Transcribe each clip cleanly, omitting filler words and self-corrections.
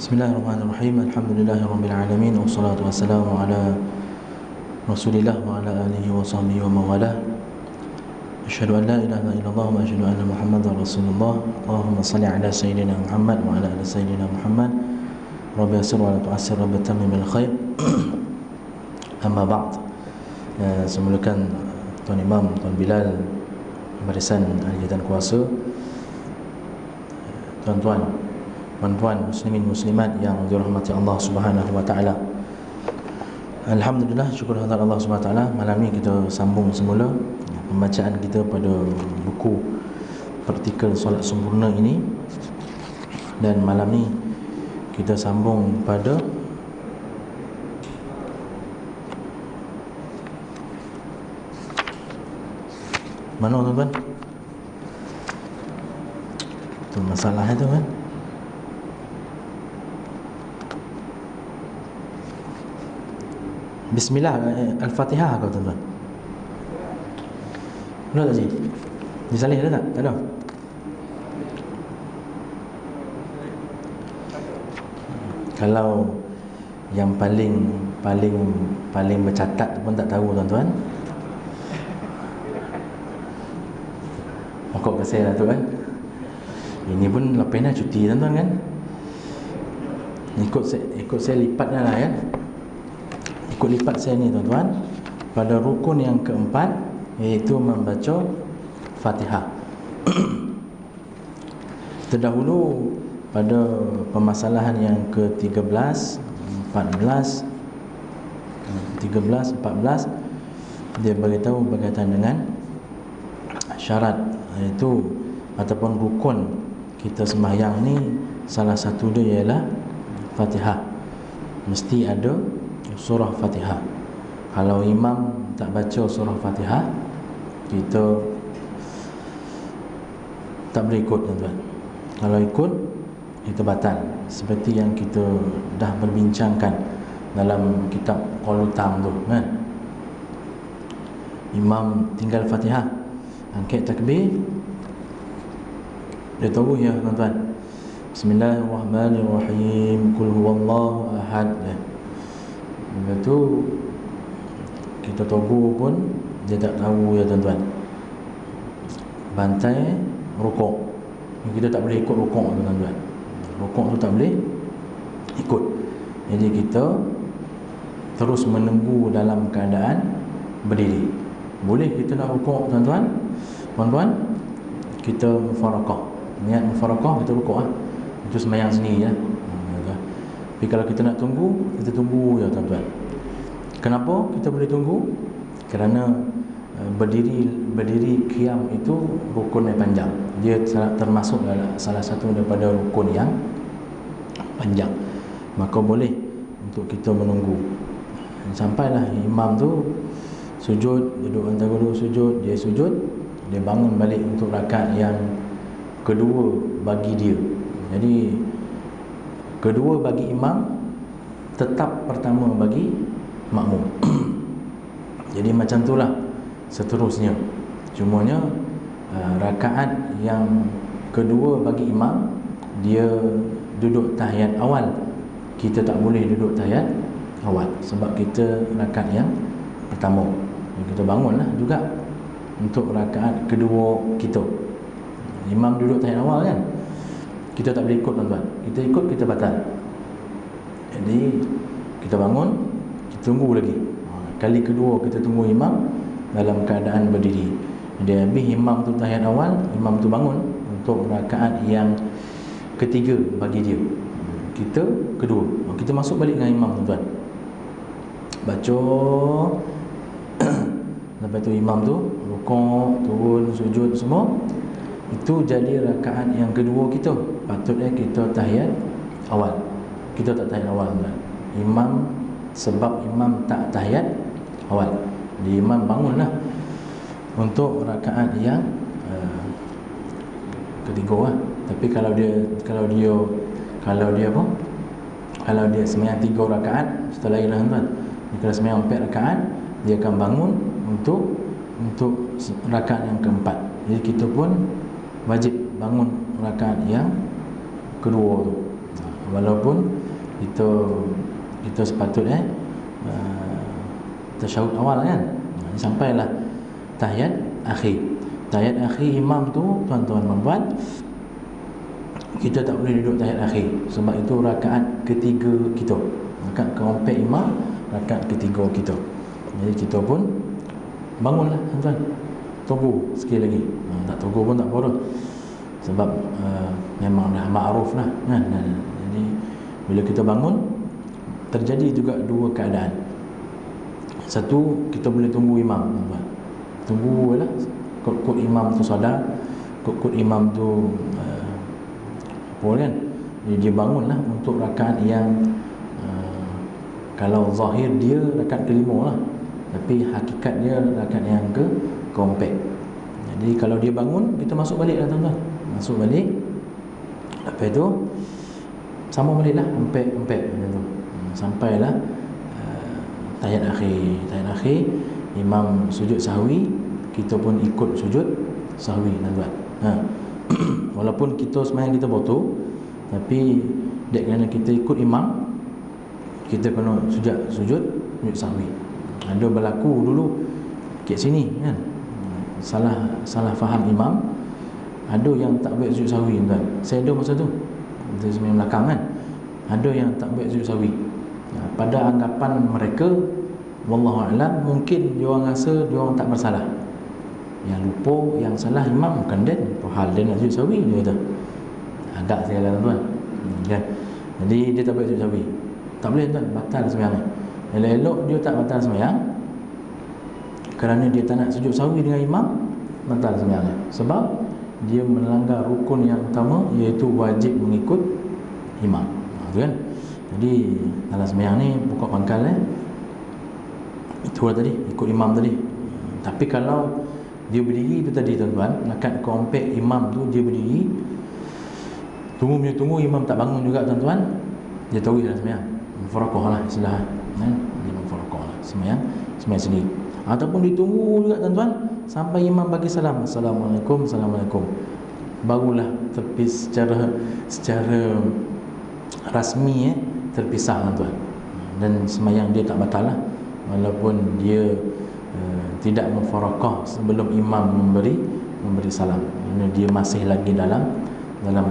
Bismillahirrahmanirrahim. Alhamdulillahirabbil alamin wassalatu wassalamu ala Rasulillah wa ala alihi wa sahbihi wa mawalah. Asyhadu an la ilaha illallah wa asyhadu anna Muhammadar Rasulullah. Allahumma shalli ala sayyidina Muhammad wa ala ali sayyidina Muhammad. Rabbi yassir wa la tu'assir, rabbi tammim bil khair. Amma ba'd. Semulakan Tuan Imam, Tuan Bilal, Barisan Ahli Kuasa, tuan-tuan muslimin muslimat yang dirahmati Allah Subhanahu wa taala. Alhamdulillah, syukur kepada Allah Subhanahu wa taala. Malam ni kita sambung semula pembacaan kita pada buku Praktikal Solat Sempurna ini. Dan malam ni kita sambung pada mana tuan-tuan? Itu masalahnya tu kan. Bismillah, Al-Fatihah kau tuan-tuan. Betul tak Cik? Disalih ada tak? Tak ada. Kalau yang paling bercatat pun tak tahu tuan-tuan, pokok kesal lah tu kan. Ini pun lepas dah cuti tuan-tuan kan. Ikut saya lipatnya lah ya. Ikut lipat saya ni tuan-tuan, pada rukun yang keempat, iaitu membaca Fatihah. Terdahulu pada permasalahan yang ke-13, 14, 13, 14, dia beritahu berkaitan dengan syarat, iaitu ataupun rukun kita sembahyang ni, salah satu dia ialah Fatihah. Mesti ada surah Fatihah. Kalau imam tak baca surah Fatihah, kita tak boleh ikut tuan-tuan. Kalau ikut, kita batal. Seperti yang kita dah berbincangkan dalam kitab Qalutam tu kan. Imam tinggal Fatihah, angkat takbir, dia tahu ya tuan-tuan, Bismillahirrahmanirrahim, Qul huwallahu ahad. Lepas tu kita tunggu pun dia tak tahu ya tuan-tuan. Bantai rukuk, kita tak boleh ikut rukuk tuan-tuan. Rukuk tu tak boleh ikut. Jadi kita terus menunggu dalam keadaan berdiri. Boleh kita nak rukuk tuan-tuan, kita mufaraqah. Niat mufaraqah, kita rukuk lah. Itu sembahyang sini ya. Tapi kalau kita nak tunggu, kita tunggu ya tuan-tuan. Kenapa kita boleh tunggu? Kerana berdiri qiyam itu rukun yang panjang. Dia termasuk salah satu daripada rukun yang panjang. Maka boleh untuk kita menunggu sampailah imam tu sujud, duduk antara dua sujud, dia sujud, dia bangun balik untuk rakaat yang kedua bagi dia. Jadi kedua bagi imam, tetap pertama bagi makmum. Jadi macam itulah seterusnya. Cumanya rakaat yang kedua bagi imam, dia duduk tahiyat awal, kita tak boleh duduk tahiyat awal sebab kita rakaat yang pertama. Kita bangunlah juga untuk rakaat kedua kita. Imam duduk tahiyat awal kan, kita tak boleh ikut tuan-tuan. Kita ikut, kita batal. Jadi kita bangun, kita tunggu lagi. Kali kedua kita tunggu imam dalam keadaan berdiri. Dia habis imam tu tahiyat awal, imam tu bangun untuk rakaat yang ketiga bagi dia. Kita kedua, kita masuk balik dengan imam tuan-tuan, baca. Lepas tu imam tu rukuk, turun, sujud semua. Itu jadi rakaat yang kedua kita. Patutnya kita tahiyat awal, kita tak tahiyat awal tuan. Imam, sebab imam tak tahiyat awal, jadi imam bangunlah untuk rakaat yang ketiga lah. Tapi kalau dia sembahyang 3 rakaat setelah ialah tuan, kalau sembahyang 4 rakaat, dia akan bangun untuk rakaat yang keempat. Jadi kita pun wajib bangun rakaat yang kedua tu. Walaupun kita sepatutnya tasyahud awal kan, sampailah tahiyat akhir. Tahiyat akhir imam tu, tuan-tuan dan puan, kita tak boleh duduk tahiyat akhir, sebab itu rakaat ketiga kita, rakaat keempat imam, rakaat ketiga kita. Jadi kita pun bangunlah tuan-tuan, tunggu sekali lagi. Tak tunggu pun tak apa, sebab memang dah ma'ruf lah kan. Jadi bila kita bangun, terjadi juga dua keadaan. Satu, kita boleh tunggu imam, tuan-tuan. Tunggu lah, kod imam tu sadar, kod imam tu apa kan, dia bangunlah untuk rakaat yang kalau zahir dia rakaat kelima lah, tapi hakikat dia rakaat yang keempat. Jadi kalau dia bangun, kita masuk balik lah tuan-tuan, masuk balik. Lepas tu sama balik lah empat macam tu, sampailah tahiyat akhir. Imam sujud sahwi, kita pun ikut sujud sahwi tuan-tuan. Walaupun kita sembahyang kita betul, tapi dek kerana kita ikut imam, kita kena sujud sahwi. Ada berlaku dulu kat sini kan, salah faham imam, ada yang tak baik sujud sahwi tuan. Saya ada masa tu, kita sembahyang belakang kan, ada yang tak baik sujud sahwi. Pada anggapan mereka, wallahu a'lam, mungkin dia orang rasa dia orang tak bersalah. Yang lupa, yang salah imam bukan dia, hal dia nak sujud sahwi, dia kata agak saya lah tuan kan. Jadi dia tak boleh sujud sahwi, tak boleh tuan, batal sembahyang. Elok-elok dia tak batal sembahyang, kerana dia tak nak sujud sahwi dengan imam, batal sembahyangnya, sebab dia melanggar rukun yang utama, iaitu wajib mengikut imam. Kan? Jadi dalam sembahyang ni pokok pangkal itulah tadi, ikut imam tadi. Tapi kalau dia berdiri tu tadi tuan-tuan, rakaat keempat imam tu dia berdiri, tunggu imam tak bangun juga tuan-tuan, dia tahu dah sembahyang, mufaraqah lah istilah kan, dia mufaraqah lah sembahyang sendiri. Ataupun ditunggu juga tuan-tuan sampai imam bagi salam, assalamualaikum, barulah terpis secara rasmi terpisah tuan-tuan. Dan sembahyang dia tak batal lah, walaupun dia tidak mufaraqah sebelum imam memberi salam, kerana dia masih lagi dalam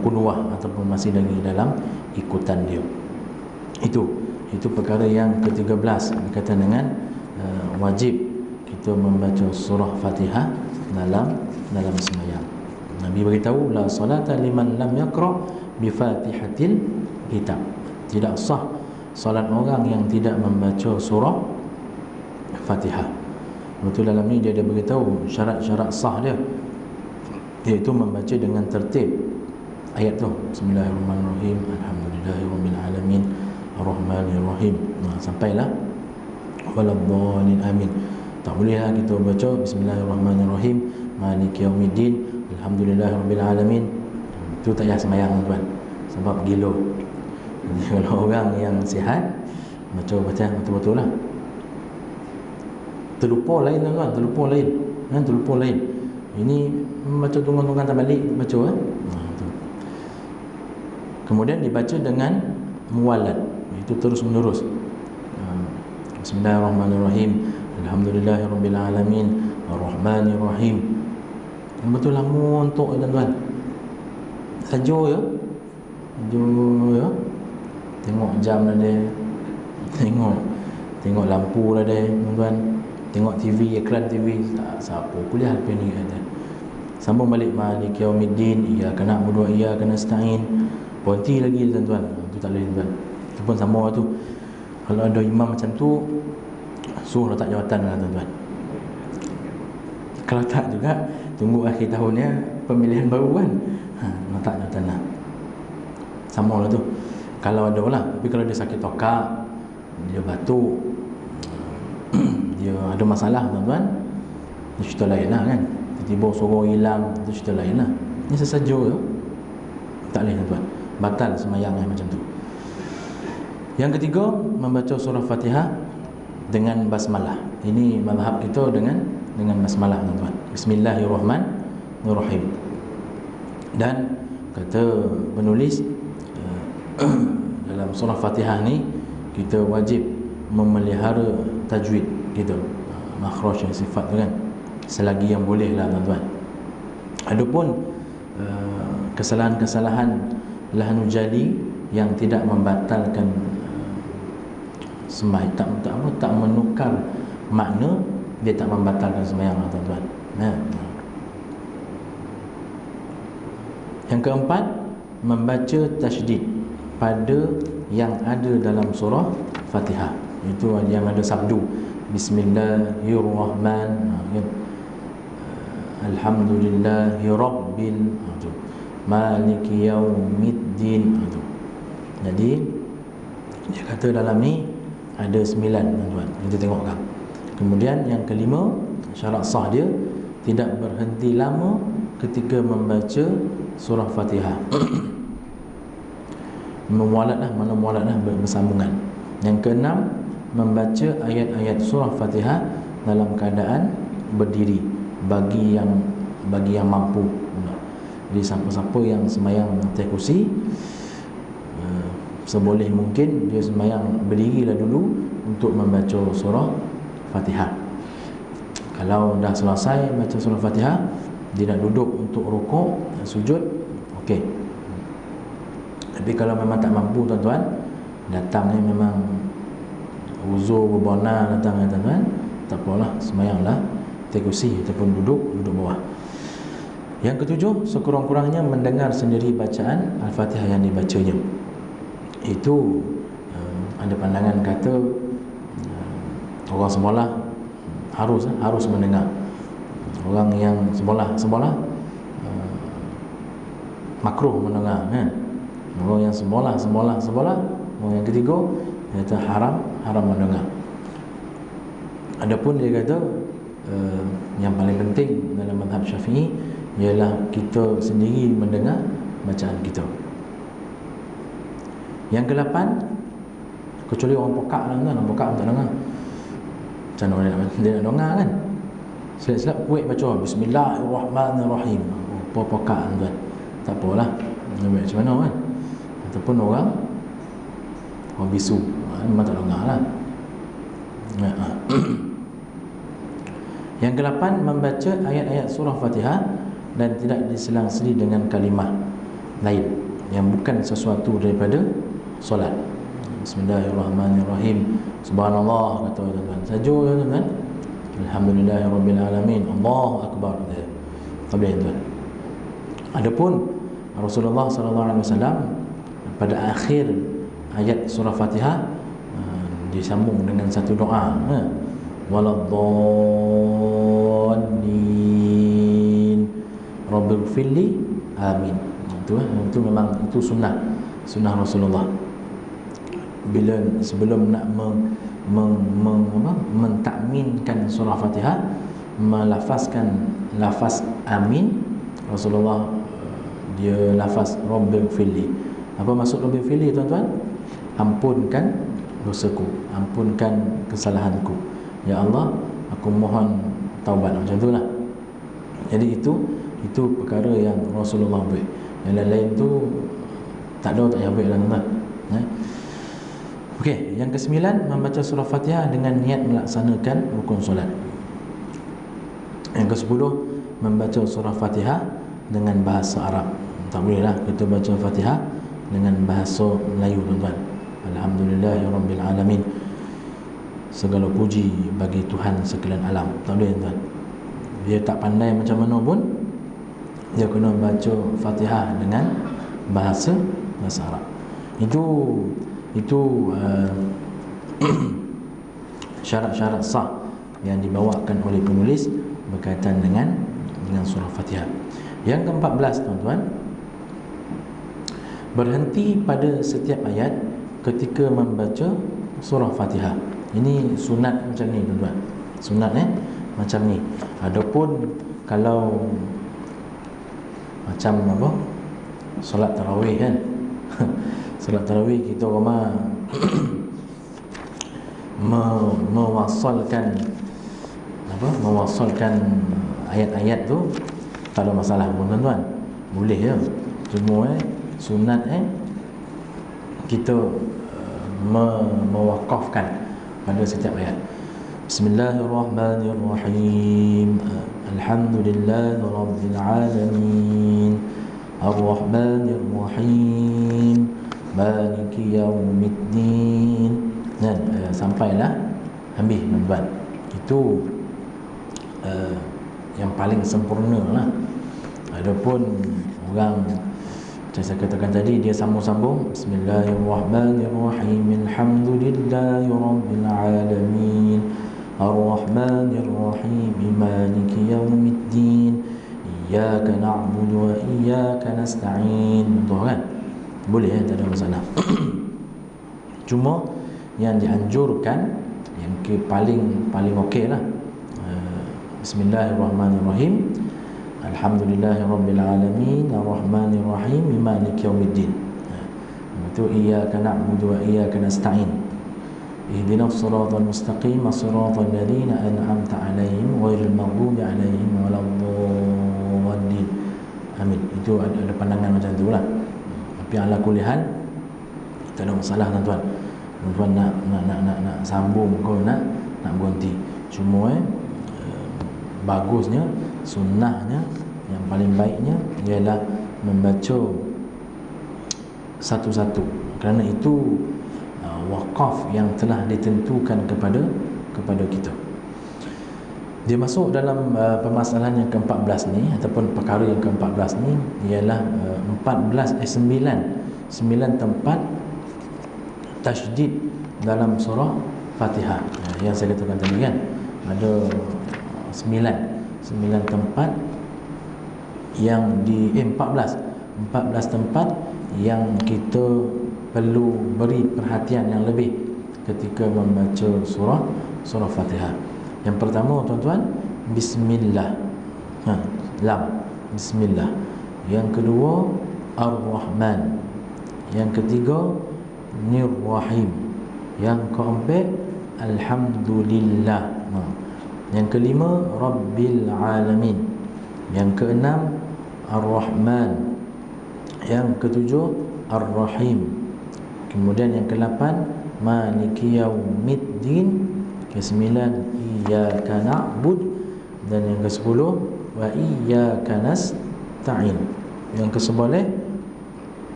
qunwah, ataupun masih lagi dalam ikutan dia. Itu perkara yang ke-13 berkaitan dengan wajib kita membaca surah Fatihah dalam sembahyang. Nabi beritahu, la salata liman lam yaqra bi Fatihatil kitab. Tidak sah solat orang yang tidak membaca surah Fatihah. Betul, dalam ni dia ada beritahu syarat-syarat sah dia, iaitu membaca dengan tertib ayat tu, Bismillahirrahmanirrahim, Alhamdulillahirabbil alamin, Ar-Rahmanirrahim, sampailah waladhdallin, amin. Tak bolehlah kita baca Bismillahirrahmanirrahim, Maliki yaumiddin, Alhamdulillahirabbil alamin. Itu tak payah sembahyang tuan, sebab gila. Jadi kalau orang yang sihat baca betul-betul lah. Terlupa lain tuan-tuan, terlupa lain. Ini membaca tunggang-tunggang tak balik baca Kemudian dibaca dengan muwalad, itu terus menerus. Bismillahirrahmanirrahim, Alhamdulillahirabbil alamin, Ar-Rahmanirrahim. Betul lama untuk tuan-tuan. Saja ya. Tengok jam lah dia. Tengok lampu lah dia, tuan-tuan. Tengok TV, iklan TV, siapa kuliah lepas ni kata. Sambung balik Maliki yaumiddin, iyyaka na'budu wa iyyaka nasta'in. Berhenti lagi tuan-tuan. Itu tak boleh tuan. Itu pun sama tu. Kalau ada imam macam tu, suruh letak jawatan lah tuan-tuan. Kalau tak juga, tunggu akhir tahunnya pemilihan baru kan, letak jawatan lah. Sama lah tu. Kalau ada lah. Tapi kalau dia sakit tokak, dia batuk, dia ada masalah tuan-tuan, itu cerita lain lah kan. Tiba-tiba suruh hilang, itu cerita lain lah. Ini sesaja tu, tak boleh tuan-tuan, batal sembahyang macam tu. Yang ketiga, membaca surah Fatihah dengan basmalah. Ini mazhab kita dengan basmalah tuan-tuan. Bismillahirrahmanirrahim. Dan kata penulis dalam surah Fatihah ni kita wajib memelihara tajwid kita, makhraj dan sifat tu kan, selagi yang boleh lah tuan-tuan. Adapun kesalahan-kesalahan lahnu jali yang tidak membatalkan sembahyang, tak menukar makna, dia tak membatalkan sembahyang lah tuan-tuan. Yang keempat, membaca tasydid pada yang ada dalam surah Fatihah. Itu yang ada sabdu Bismillahirrahmanirrahim, Alhamdulillahi Rabbil Maliki Yaumiddin. Jadi dia kata dalam ni ada 9 tuan-tuan, kita tengokkan. Kemudian yang kelima, syarat sah dia tidak berhenti lama ketika membaca surah Fatihah. Memualatlah, mana mualatlah bersambungan. Yang keenam, membaca ayat-ayat surah Fatihah dalam keadaan berdiri bagi yang mampu. Jadi siapa-siapa yang sembahyang atas kursi, seboleh mungkin dia sembahyang berdirilah dulu untuk membaca surah Fatihah. Kalau dah selesai baca surah Fatihah, dia nak duduk untuk rukuk, sujud, okey. Tapi kalau memang tak mampu tuan-tuan, datang ni memang uzur berbona datang ya tuan-tuan, tak apalah, sembahyanglah atas kursi ataupun duduk bawah. Yang ketujuh, sekurang-kurangnya mendengar sendiri bacaan Al-Fatihah yang dibacanya. Itu ada pandangan kata orang sembahyang harus mendengar. Orang yang sembahyang makruh mendengar kan. Orang yang sembahyang, orang yang ketiga dia kata haram mendengar. Adapun dia kata yang paling penting dalam mazhab Syafi'i ialah kita sendiri mendengar bacaan kita. Yang ke-8, kecuali orang pekak lah kan, orang pekak tak dengar. Macam mana dia nak dengar kan? Silap-silap kuat baca Bismillahirrahmanirrahim. Apa pekak tuan? Tak apalah. Macam mana kan? Ataupun orang bisu, memang tak dengar lah. Yang ke-8, membaca ayat-ayat surah Fatihah dan tidak diselang-seli dengan kalimah lain yang bukan sesuatu daripada solat. Bismillahirrahmanirrahim, subhanallah kata tuan-tuan saja tuan-tuan, alhamdulillahirabbil alamin, Allahu akbar, tak boleh tuan. Adapun Rasulullah sallallahu alaihi wasallam pada akhir ayat surah Fatihah disambung dengan satu doa, waladdallin rabbighfirli amin. Itu memang itu sunnah Rasulullah. Bila sebelum nak mentakminkan surah Fatihah, melafazkan lafaz amin, Rasulullah dia lafaz rabbighfirli. Apa maksud rabbighfirli tuan-tuan? Ampunkan dosaku, ampunkan kesalahanku, ya Allah, aku mohon taubat. Macam itulah. Jadi itu perkara yang Rasulullah buat. Yang lain-lain tu tak ada, tak payah buat lah tuan-tuan. Okey, yang ke-9, membaca surah Fatihah dengan niat melaksanakan rukun solat. Yang ke-10, membaca surah Fatihah dengan bahasa Arab. Tak boleh lah kita baca Fatihah dengan bahasa Melayu tuan-tuan. Alhamdulillahirabbil alamin, segala puji bagi Tuhan sekalian alam. Tak boleh tuan. Dia tak pandai macam mana pun, dia kena baca Fatihah dengan bahasa Arab. Itu syarat-syarat sah yang dibawakan oleh penulis berkaitan dengan surah Fatihah. Yang ke-14 tuan-tuan, berhenti pada setiap ayat ketika membaca surah Fatihah. Ini sunat macam ni tuan-tuan. Sunat macam ni. Adapun kalau macam apa, solat tarawih kan, solat tarawih kita ramai mewasalkan ayat-ayat tu, tak ada masalah pun tuan-tuan, boleh je. Cuma sunat kita mewakafkan pada setiap ayat. Bismillahirrahmanirrahim. Alhamdulillahirabbil alamin. Ar-Rahmanir-Rahim. Maliki yaumiddin. Dan sampailah habis tuan-tuan. Itu yang paling sempurna lah. Adapun orang saya katakan tadi, dia sambung-sambung Bismillahirrahmanirrahim. Alhamdulillahirabbil alamin. Ar-Rahmanir-Rahim. Maliki yaumiddin. Iyyaka na'budu wa iyyaka nasta'in. Betul kan? Boleh, tak ada masalah. Cuma yang dianjurkan, yang paling okey lah, Bismillahirrahmanirrahim. Alhamdulillahirabbil alamin. Ar-Rahmanir-Rahim. Maliki yaumiddin. Itu iyyaka na'budu wa iyyaka nasta'in. Ihdinas siratal mustaqim, siratal ladzina an'amta 'alaihim ghairil maghdubi 'alaihim waladdallin. Amin. Itu ada pandangan macam itulah. Tapi ala kulli hal tak ada masalah tuan-tuan. Tuan-tuan nak sambung ke nak berhenti. Cuma bagusnya, sunnahnya, yang paling baiknya ialah membaca satu-satu, kerana itu wakaf yang telah ditentukan kepada kita. Dia masuk dalam permasalahan yang ke-14 ni, ataupun perkara yang ke-14 ni ialah 9 tempat tasydid dalam surah Fatihah. Yang saya katakan tadi kan, ada 9 tempat yang 14 tempat yang kita perlu beri perhatian yang lebih ketika membaca surah Fatihah. Yang pertama tuan-tuan, bismillah. Lam, bismillah. Yang kedua, Ar-Rahman. Yang ketiga, Nir-Rahim. Yang keempat, Alhamdulillah. Yang kelima, Rabbil Alamin. Yang keenam, Ar-Rahman. Yang ketujuh, Ar-Rahim. Kemudian yang ke-8, Maliki yaumiddin. Ke-9, Iyyaka na'bud. Dan yang ke-10, Wa iyyaka nasta'in. Yang ke-11,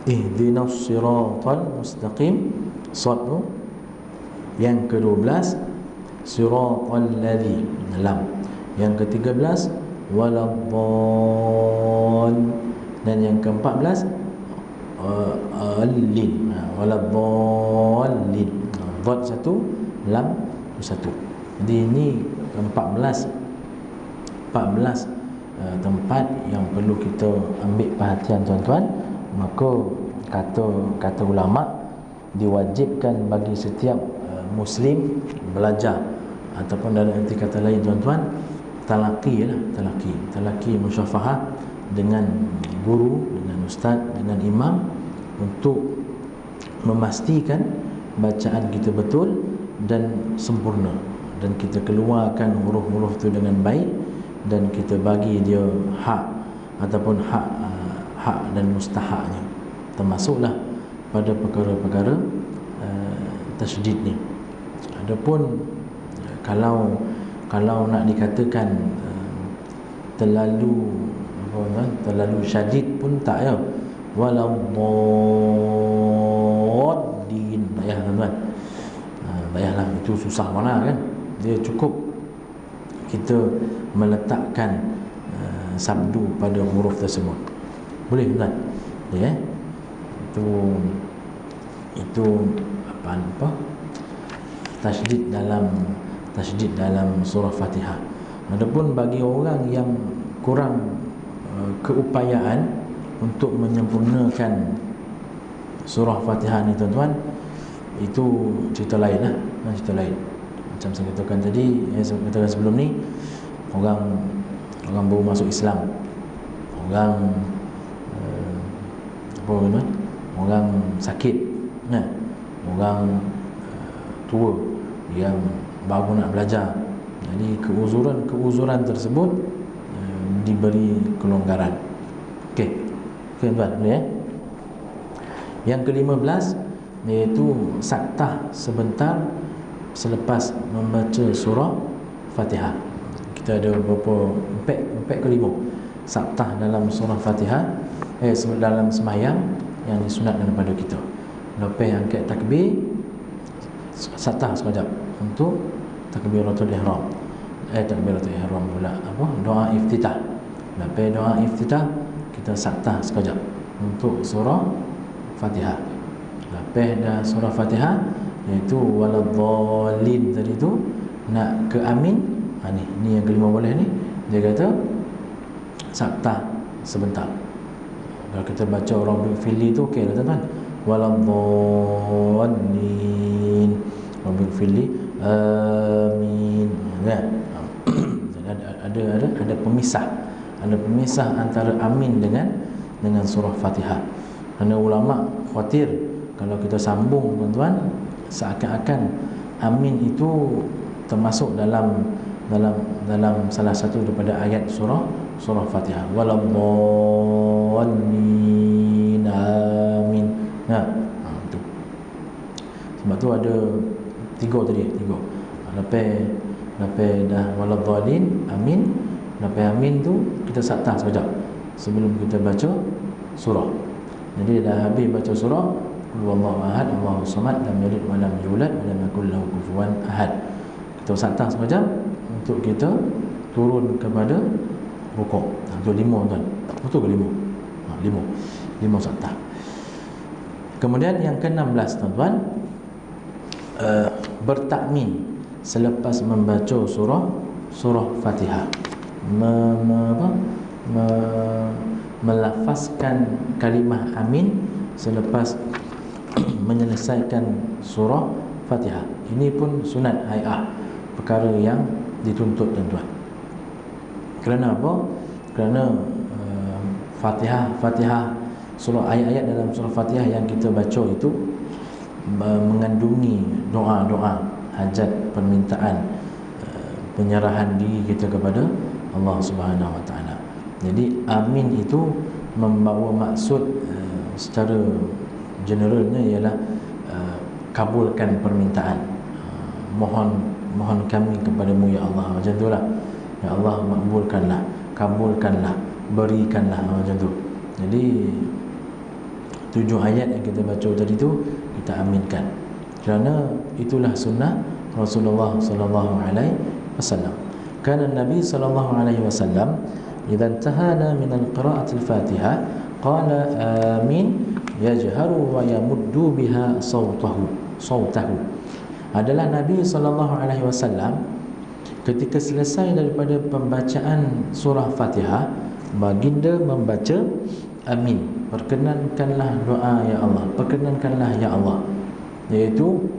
Ihdinas siratal mustaqim. Sad. Yang ke-12, Siratal ladzi. Lam. Yang ke-13, Waladdall. Dan yang ke-14, Al-lin. Waladdallin. Dhad satu, lam satu. Jadi ini 14 tempat yang perlu kita ambil perhatian tuan-tuan. Maka kata ulama, diwajibkan bagi setiap Muslim belajar, ataupun dalam arti kata lain tuan-tuan, talaqi musyafahah dengan guru, dengan ustaz, dengan imam, untuk memastikan bacaan kita betul dan sempurna, dan kita keluarkan huruf-huruf itu dengan baik, dan kita bagi dia hak ataupun hak dan mustahaknya, termasuklah pada perkara-perkara tasydid ni. Adapun kalau nak dikatakan terlalu syadid pun tak ya. Waladdallin, tak payah tuan-tuan. Tak payahlah, itu susah mana kan. Dia cukup kita meletakkan sabdu pada huruf tersebut. Boleh tuan? Ya. Itu apa? Tasydid dalam surah Fatihah. Adapun bagi orang yang kurang keupayaan untuk menyempurnakan surah Fatihah ni tuan-tuan, itu cerita lain lah. Cerita lain. Macam saya katakan tadi, yang saya katakan sebelum ni, orang baru masuk Islam, orang orang sakit, orang tua yang baru nak belajar. Jadi keuzuran tersebut diberi kelonggaran. Okey tuan, boleh. Yang ke-15, iaitu saktah sebentar selepas membaca surah Fatihah. Kita ada berapa, 4 ke 5 saktah dalam surah Fatihah, dalam sembahyang yang disunatkan kepada kita. Lepas angkat takbir, saktah sekejap untuk takbiratul ihram. Takbiratul ihram pula doa iftitah. Lepas doa iftitah, kita saktah sekejap untuk surah Fatihah. Lepas dah surah Fatihah, iaitu waladhdallin tadi tu, nak ke amin. Ni yang kelima boleh ni. Dia kata saktah sebentar. Kalau kita baca Rabbil Fili tu okey lah tuan-tuan. Waladhdallin, Rabbil Fili, amin. Kan? Ada pemisah. Ada pemisah antara amin dengan surah Fatihah. Kerana ulama khawatir kalau kita sambung tuan-tuan, seakan-akan amin itu termasuk dalam salah satu daripada ayat surah Fatihah. Waladhdallin, amin. Itu. Sebab tu ada 3 tadi, 3. Lepas dah waladhdallin, amin. Lepas amin tu kita saktah sekejap sebelum kita baca surah. Jadi dah habis baca surah, Wallahu ahad, Allahu samad, lam yalid wa lam yulad wa lam yakul lahu kufuwan ahad. Kita saktah sekejap untuk kita turun kepada rukuk. Itu 5 tuan. Betul ke 5? 5 saktah. Kemudian yang ke-16 tuan-tuan, bertakmin selepas membaca surah Fatihah. Melafazkan kalimah amin selepas menyelesaikan surah Fatihah. Ini pun sunat hai'ah, perkara yang dituntut tuan-tuan. Kerana apa? Kerana Fatihah, surah, ayat-ayat dalam surah Fatihah yang kita baca itu mengandungi doa-doa hajat, permintaan, penyerahan diri kita kepada Allah Subhanahu Wa Taala. Jadi amin itu membawa maksud secara generalnya ialah kabulkan permintaan. Mohon kami kepadamu ya Allah, macam itulah. Ya Allah, makbulkanlah, kabulkanlah, berikanlah, macam tu. Jadi 7 ayat yang kita baca tadi tu kita aminkan. Kerana itulah sunnah Rasulullah sallallahu alaihi wasallam. Kana Nabi sallallahu alaihi wasallam idza intahana min al-qira'ati al-Fatihah qala amin yajharu wa yamuddu biha sautahu. Adalah Nabi sallallahu alaihi wasallam ketika selesai daripada pembacaan surah Fatihah, baginda membaca amin, perkenankanlah doa ya Allah, perkenankanlah ya Allah. Iaitu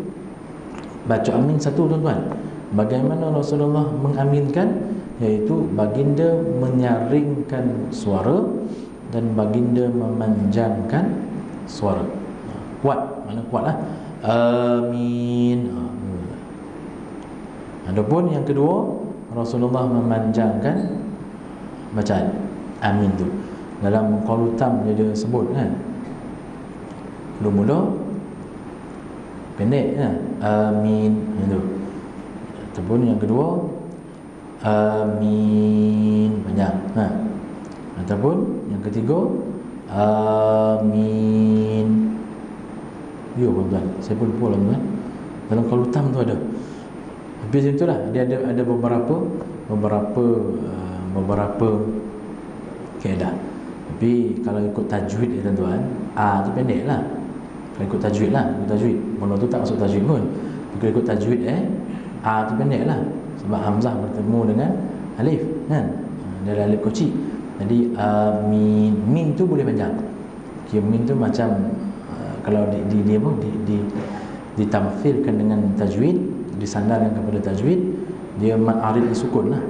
baca amin satu tuan-tuan. Bagaimana Rasulullah mengaminkan? Iaitu baginda menyaringkan suara dan baginda memanjangkan suara. Kuat, mana kuatlah. Amin. Adapun yang kedua, Rasulullah memanjangkan bacaan amin tu. Dalam qaul tam dia sebut kan, mula-mula pendek kan, amin itu. Ataupun yang kedua, amin panjang. Ataupun yang ketiga, amin. Ya tuan-tuan, saya pun lupa lah tuan. Dalam qaul tam tu ada. Habis itulah dia ada beberapa kaedah. Tapi kalau ikut tajwid ya tuan-tuan, tu pendek lah. Kalau ikut tajwid lah, Mula tu tak masuk tajwid pun. Kalau ikut tajwid tu pendek lah. Sebab hamzah bertemu dengan alif kan, dari alif kecil. Jadi amin, min tu boleh panjang. Min tu macam kalau ditamfilkan dengan tajwid, disandarkan kepada tajwid, dia mad arid disukun lah.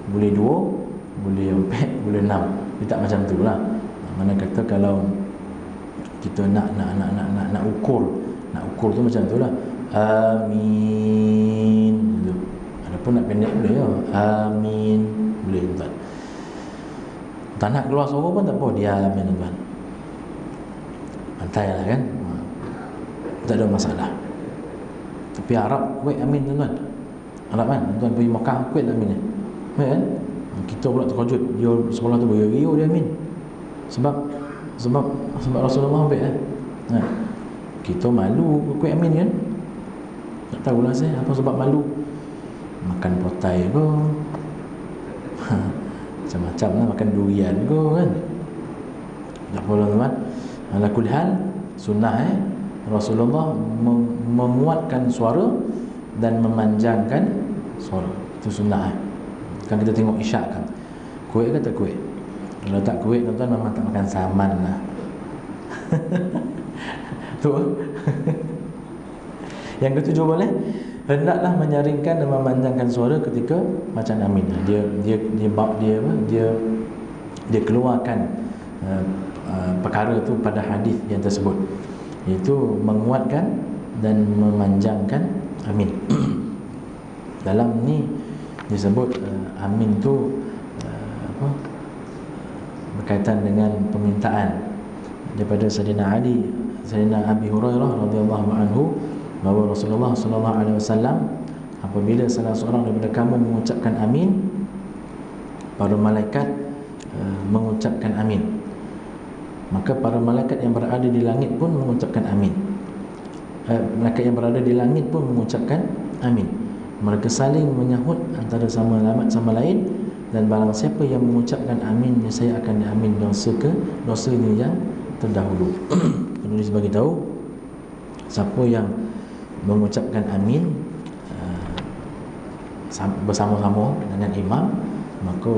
Boleh 2, boleh 4, boleh 6. Dia tak macam tu lah. Mana kata kalau kita nak ukur tu macam tu lah. Amin gitu. Adapun nak pendek boleh ya. Amin boleh tuan. Tak nak keluar suara pun tak apa, diam tuan. Pantai lah kan. tak ada masalah. Tapi Arab kuat amin tuan-tuan. Arab kan, tuan pergi Mekah kuat amin kan? Kita pula terkejut, dia sekolah tu beria dia amin. Sebab Rasulullah ambil kan. Kita malu kuat amin kan? Tak tahulah saya apa sebab malu. Makan potai ke, macam-macam lah, makan durian ke kan. Tak apa tuan-tuan. Ala kulli hal, sunnah Rasulullah menguatkan suara dan memanjangkan suara. Itu sunnah Kan kita tengok isyak kan, kuat ke tak kuat? Kalau tak kuat tuan-tuan memang tak makan saman lah. Tu. Yang ketujuh boleh, hendaklah menyaringkan dan memanjangkan suara ketika macam amin. Dia keluarkan perkara tu pada hadis yang tersebut, iaitu menguatkan dan memanjangkan amin. Dalam ni disebut amin tu berkaitan dengan permintaan daripada Sayyidina Abi Hurairah radhiyallahu anhu, bahawa Rasulullah sallallahu alaihi wasallam, apabila salah seorang daripada kamu mengucapkan amin, para malaikat mengucapkan amin, maka para malaikat yang berada di langit pun mengucapkan amin. Malaikat yang berada di langit pun mengucapkan amin. Mereka saling menyahut antara sama lain, dan barang siapa yang mengucapkan amin, saya akan diamin dosanya yang terdahulu. Penulis bagi tahu, siapa yang mengucapkan amin bersama-sama dengan imam, maka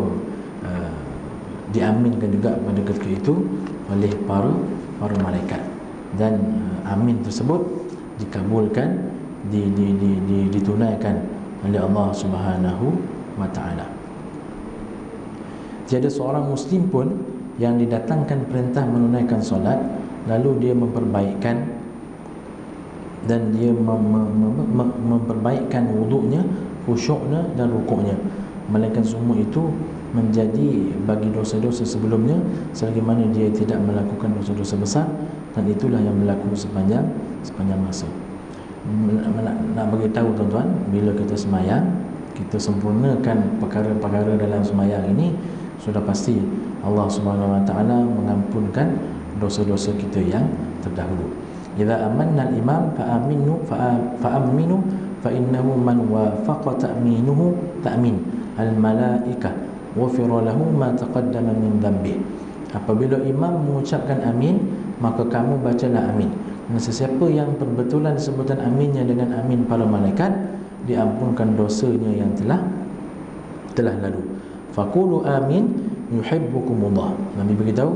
diaminkan juga pada ketika itu oleh para malaikat, dan amin tersebut dikabulkan, ditunaikan oleh Allah Subhanahu wa taala. Tiada seorang muslim pun yang didatangkan perintah menunaikan solat lalu dia memperbaikkan dan dia memperbaikkan wuduknya, khusyuknya dan rukuknya, melainkan semua itu menjadi bagi dosa-dosa sebelumnya selagi mana dia tidak melakukan dosa-dosa besar, dan itulah yang berlaku sepanjang masa. Nak bagi tahu tuan-tuan, bila kita semayang, kita sempurnakan perkara-perkara dalam semayang ini, sudah pasti Allah Subhanahu wa taala mengampunkan dosa-dosa kita yang terdahulu. Idza amanna al-imam fa'aminu fa innahu man wafaqa ta'minuhu ta'min al-malaikah ghufira lahu ma taqaddama min dhanbi. Apabila imam mengucapkan amin, maka kamu bacalah amin. Dan sesiapa yang perbetulan sebutan aminnya dengan amin para malaikat, diampunkan dosanya yang telah lalu. Faqulu amin yuhibbukumullah. Nabi beritahu,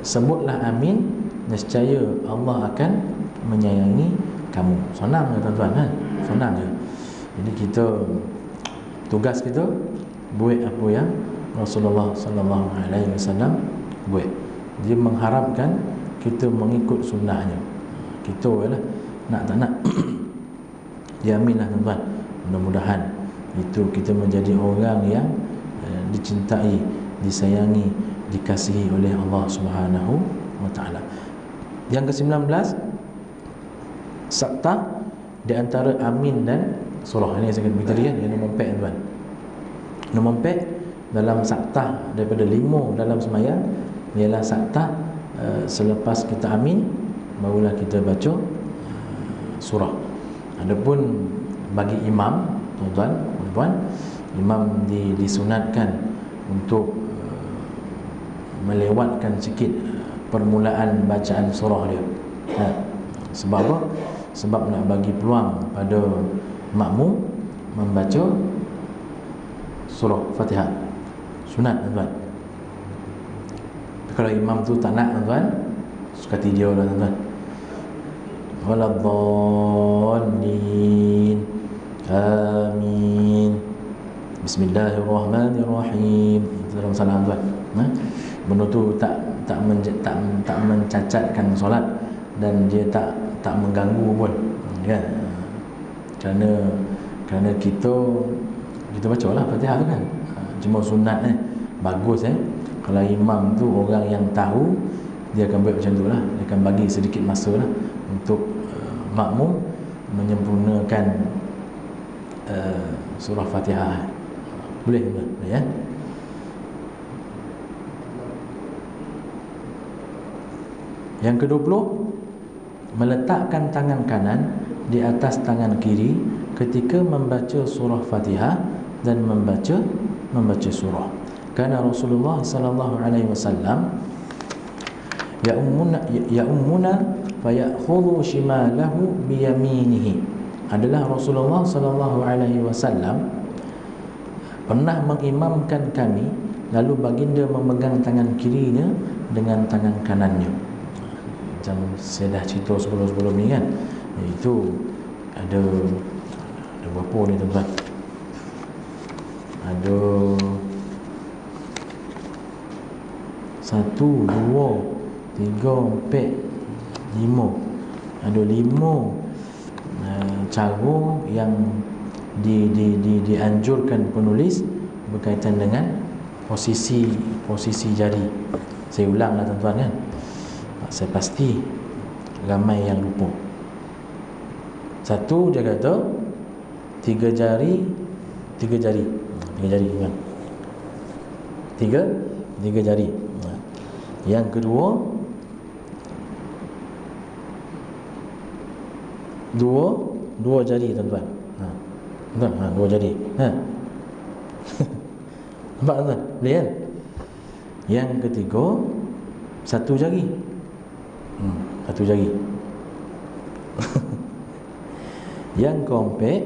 sebutlah amin, nescaya Allah akan menyayangi kamu. Senang ya tuan-tuan kan? Senang je. Jadi kita, tugas kita buat apa yang Rasulullah sallallahu alaihi wasallam buat. Dia mengharapkan kita mengikut sunnahnya. Kita lah nak tak nak diaminlah tuan-tuan. Mudah-mudahan itu kita menjadi orang yang dicintai, disayangi, dikasihi oleh Allah Subhanahu wa taala. Yang ke-19, sabta di antara amin dan surah. Ini saya kata tadi kan, yang nombor 4 tuan. Nombor 4 dalam sabta daripada 5 dalam sembahyang ialah sabta selepas kita amin barulah kita baca surah. Adapun bagi imam, tuan-tuan, imam disunatkan untuk melewatkan sikit permulaan bacaan surah dia. Sebab apa? Sebab nak bagi peluang pada makmum membaca surah Fatihah. Sunat tuan-tuan. Kalau imam tu tak nak tuan-tuan, suka dia lah tuan-tuan. Waladhdallin. Amin. Bismillahirrahmanirrahim. Dalam salam tuan. Benda tu tak mencacatkan solat, dan dia tak mengganggu pun, kan? Kerana kita bacalah Fatihah tu kan. Cuma sunat bagus kalau imam tu orang yang tahu, dia akan buat macam tu lah. Dia akan bagi sedikit masa lah untuk makmum menyempurnakan surah Fatihah. Boleh tuan, ya. Yang ke-20, meletakkan tangan kanan di atas tangan kiri ketika membaca surah Fatihah dan membaca surah. Karena Rasulullah sallallahu alaihi wasallam ya'ummuna fayakhudhu shimalahu biyaminihi. Adalah Rasulullah sallallahu alaihi wasallam pernah mengimamkan kami, lalu baginda memegang tangan kirinya dengan tangan kanannya. Macam saya dah cerita sebelum-sebelum ni kan, itu ada berapa ni tuan-tuan? Ada 1, 2, 3, 4, 5. Ada 5 cara yang dianjurkan penulis berkaitan dengan posisi jari. Saya ulanglah tuan-tuan kan. Saya pasti ramai yang lupa. 1, dia kata 3 jari kan. 3 jari. Yang kedua, 2 jari tuan-tuan. Tuan, 2 jari. Nampak tuan? Boleh kan? Yang ketiga, 1 jari. 1 jari. Yang keempat,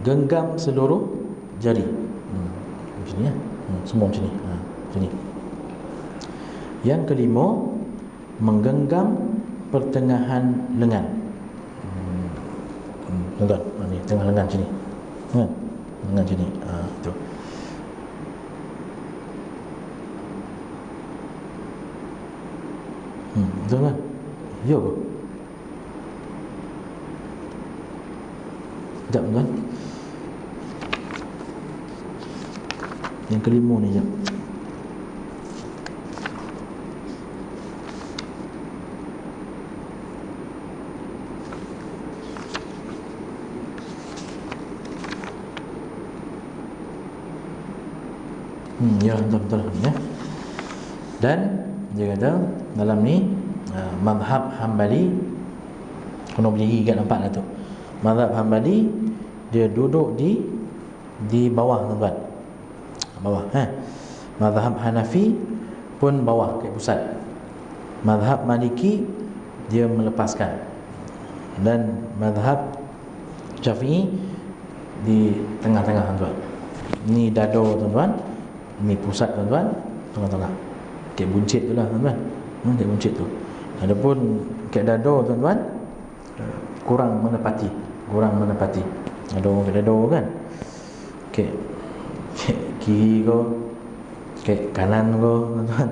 genggam seluruh jari. Macam ni ya. Semua macam ni. Macam ni. Yang kelima, menggenggam pertengahan lengan. Tuan-tuan, ni tengah lengan macam ni. Lengan macam ni. Itu. Betul kan? Ya ke? Sekejap tuan. Yang kelima ni sekejap. Ya, betul ya. Dan dia kata dalam ni mazhab Hambali, kena berdiri kat, nampak lah tu. Mazhab Hambali dia duduk di bawah tuan-tuan. Bawah Mazhab Hanafi pun bawah ke pusat. Mazhab Maliki dia melepaskan. Dan mazhab Syafi'i di tengah-tengah tuan-tuan. Ni dada tuan-tuan, ni pusat tuan-tuan, tengah-tengah. Kayak buncit tu lah tuan-tuan. Kayak buncit tu. Adapun kayak dada tuan-tuan, kurang menepati. Ada orang kayak dada kan, kayak kiri ke, kayak kanan ke tuan-tuan,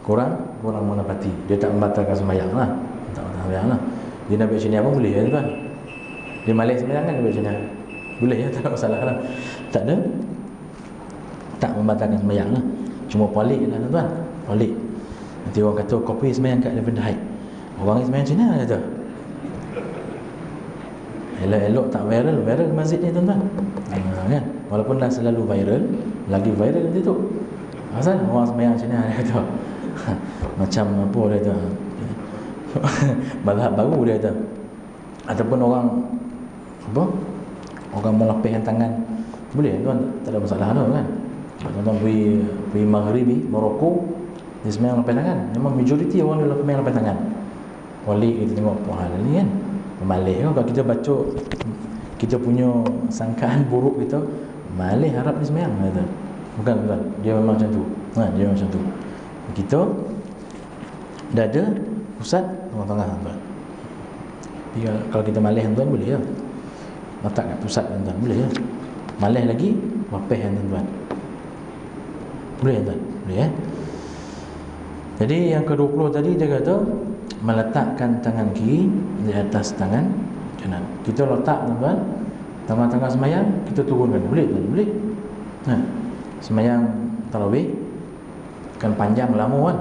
kurang menepati. Dia tak membatalkan sembahyang lah. Dia nak buat macam ni apa boleh ya tuan. Dia malik sembahyang kan, dia buat macam ni boleh ya, tak ada masalah lah. Tak membatalkan sembahyang lah. Cuma polik lah tuan-tuan, polik. Nanti orang kata kopi sembahyang kat daripada haid. Orang sembahyang macam mana kata? Elok-elok tak viral masjid ni tuan-tuan. Kan? Walaupun dah selalu viral, lagi viral nanti tu. Asal orang sembahyang macam mana dia kata? Macam apa dia kata? Mazhab baru dia kata. Ataupun orang melapihkan tangan. Boleh tuan, tak ada masalah tu kan. Tuan-tuan pergi Maghribi, Morocco, dia sembahyang lapis tangan. Memang majoriti orang dia sembahyang lapis tangan. Walik kita tengok apa hal ni kan. Malih kan, kalau kita baca, kita punya sangkaan buruk kita, malih harap dia sembahyang kata. Bukan tuan, dia memang macam tu. Dia memang macam tu. Kita dada pusat tengah-tengah tuan. Kalau kita malih tuan boleh ya. Letak kat pusat tuan boleh ya. Malih lagi lapis tuan. Boleh tuan? Boleh ya. Jadi yang ke-20 tadi dia kata meletakkan tangan kiri di atas tangan kanan. Kita letak tuan-tuan tengah-tengah sembahyang, kita turunkan. Boleh tuan? Boleh. Sembahyang tarawih kan panjang lama kan.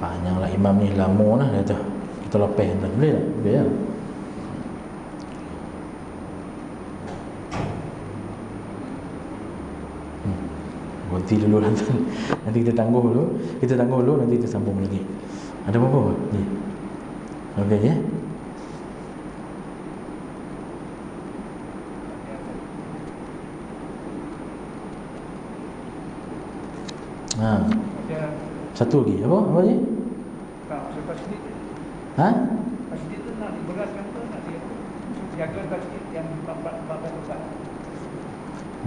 Panjanglah imam ni lama lah dia kata. Kita lapis tuan. Boleh tak? Boleh ya. berhenti dulu lah. Nanti kita tangguh dulu. Nanti kita sambung lagi. Ada apa-apa? Ni. Okey ya. Satu lagi. Apa ni? Ha? Masjid tu nak diberaskan tu, nak jaga masjid yang bapak besar.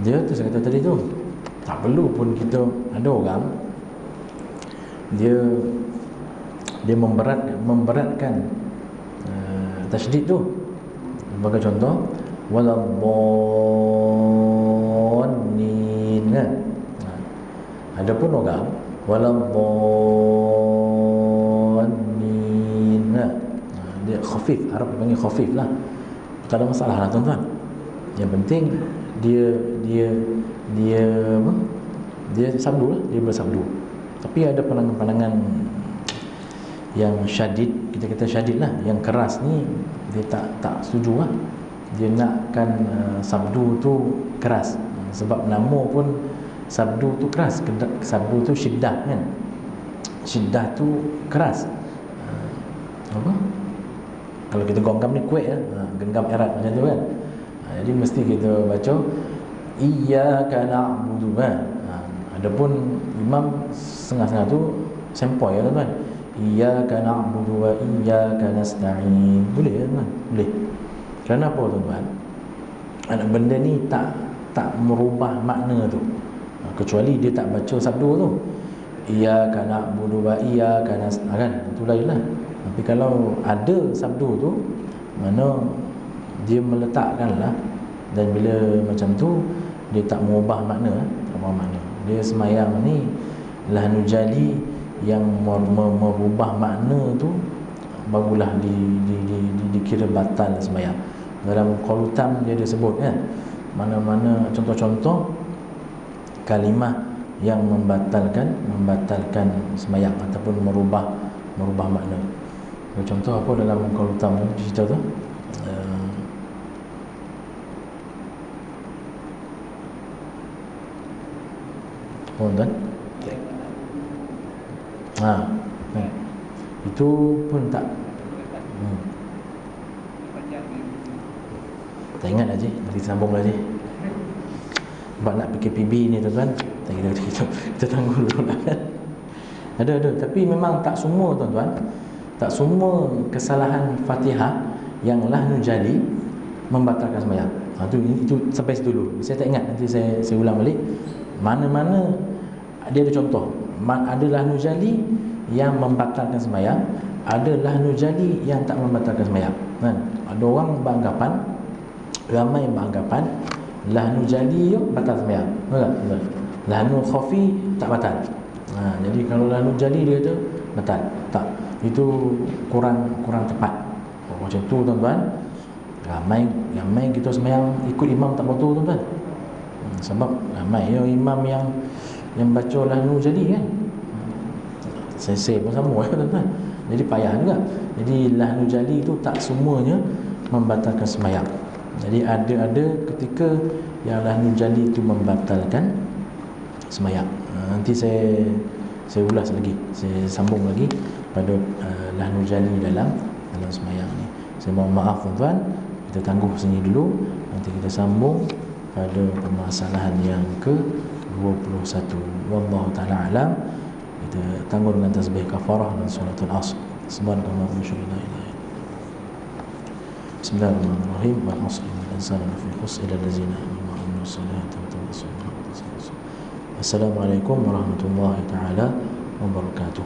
Dia tu saya kata tadi tu, tak perlu pun kita ada orang dia memberatkan tasydid tu. Sebagai contoh, waladdallin. Ada pun orang waladdallin. Dia khafif, Arab panggil khafif lah. Tak ada masalah lah tuan-tuan. Yang penting dia apa? Dia sabdu lah, dia bersabdu. Tapi ada pandangan-pandangan yang syadid, kita kata syadid lah, yang keras ni dia tak setuju lah. Dia nakkan sabdu tu keras. Sebab nama pun sabdu tu keras. Sabdu tu syiddah kan. Syiddah tu keras. Apa? Kalau kita genggam ni kuat lah. Genggam erat macam tu kan. Jadi mesti kita baca iyyaka na'budu kan. Adapun imam setengah-setengah tu sempoi ya tuan-tuan. Iyyaka na'budu wa iyyaka nasta'in. Boleh ya tuan? Boleh. Kerana apa tuan-tuan? Benda ni tak merubah makna tu. Kecuali dia tak baca sabdu tu. Iyyaka na'budu wa iyyaka nasta'in kan. Itu lainlah. Tapi kalau ada sabdu tu, mana dia meletakkanlah, dan bila macam tu dia tak mengubah makna, dia semayang ni lahnu jali yang merubah makna tu, barulah dikira batal semayang. Dalam qalutam dia ada sebut kan, mana-mana contoh-contoh kalimah yang membatalkan semayang ataupun merubah makna. Contoh apa dalam qalutam tu cerita tu? Tuan. Itu pun tak tak ingat aja, nanti sambung lagi. Sebab nak PKPB ni tuan-tuan, kita tangguh dulu lah kan. Ada, tapi memang tak semua tuan-tuan, tak semua kesalahan Fatihah yang lahnu jali membatalkan sembahyang. Itu sampai situ dulu. Saya tak ingat, nanti saya ulang balik. Mana-mana dia ada contoh. Ada lahnu jali yang membatalkan sembahyang, ada lahnu jali yang tak membatalkan sembahyang. Kan? Ada orang beranggapan, ramai beranggapan lahnu jali batal sembahyang. Betul? Lahnu khafi tak batal. Jadi kalau lahnu jali dia tu batal. Tak. Itu kurang tepat. Macam tu tuan-tuan. Ramai kita sembahyang ikut imam tak betul tuan-tuan. Sebab ramai imam yang baca lahnu jali kan. Saya pun sama tuan-tuan. Jadi payah juga. Jadi lahnu jali tu tak semuanya membatalkan sembahyang. Jadi ada ketika yang lahnu jali itu membatalkan sembahyang. Nanti saya ulas lagi, saya sambung lagi pada lahnu jali dalam sembahyang ni. Saya mohon maaf tuan-tuan, kita tangguh sini dulu. Nanti kita sambung pada permasalahan yang ke-21. Wallahu ta'ala alam. Kita tangguh dengan tasbih kafarah dan suratul asr. Subhanallah wa bihamdihi. Bismillahirrahmanirrahim. Wal 'asri innal insana lafi khusr illa allazina amanu wa 'amilus solihati wa tawassaw bil haqqi wa tawassaw. Assalamualaikum warahmatullahi taala wabarakatuh.